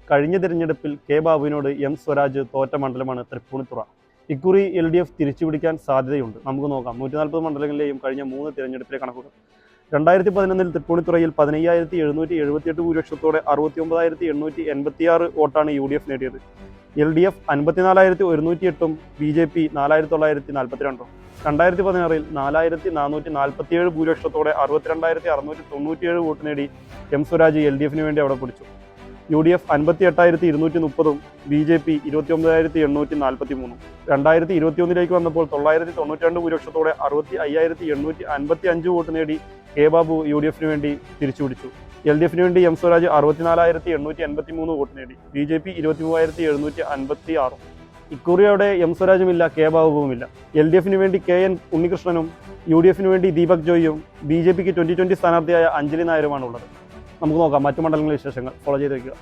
കഴിഞ്ഞ തിരഞ്ഞെടുപ്പിൽ K ബാബുവിനോട് M Swaraj തോറ്റ മണ്ഡലമാണ് തൃപ്പൂണിത്തുറ. ഇക്കുറി LDF തിരിച്ചുപിടിക്കാൻ സാധ്യതയുണ്ട്. നമുക്ക് നോക്കാം 140 മണ്ഡലങ്ങളിലെയും കഴിഞ്ഞ 3 തിരഞ്ഞെടുപ്പിലെ കണക്കുകൾ. 2011 തൃപ്പൂണിത്തുറയിൽ 15,778 ഭൂരിപക്ഷത്തോടെ 69,886 വോട്ടാണ് UDF നേടിയത്. LDF 54,108ഉം BJP 4,942. 2016 4,447 ഭൂരിപക്ഷത്തോടെ 62,697 വോട്ട് നേടി എം സ്വരാജ് LDFന് വേണ്ടി അവിടെ പിടിച്ചു. UDF 58,230ഉം BJP 29,843. 2021 വന്നപ്പോൾ 992 ഭൂരിപക്ഷത്തോടെ 65,855 വോട്ട് നേടി കെ ബാബു UDFന് വേണ്ടി തിരിച്ചുപിടിച്ചു. LDFന് വേണ്ടി എം സ്വരാജ് 64,883 വോട്ട് നേടി. BJP 23,756. ഇക്കുറിയോടെ എം സ്വരാജുമില്ല, കെ ബാബുവുമില്ല. LDFന് വേണ്ടി KN ഉണ്ണികൃഷ്ണനും UDFന് വേണ്ടി ദീപക് ജോയിയും BJPക്ക് 2020 സ്ഥാനാർത്ഥിയായ അഞ്ജലി നായരുമാണ് ഉള്ളത്. നമുക്ക് നോക്കാം മറ്റു മണ്ഡലങ്ങളിലെ വിശേഷങ്ങൾ. ഫോളോ ചെയ്ത് വയ്ക്കുക.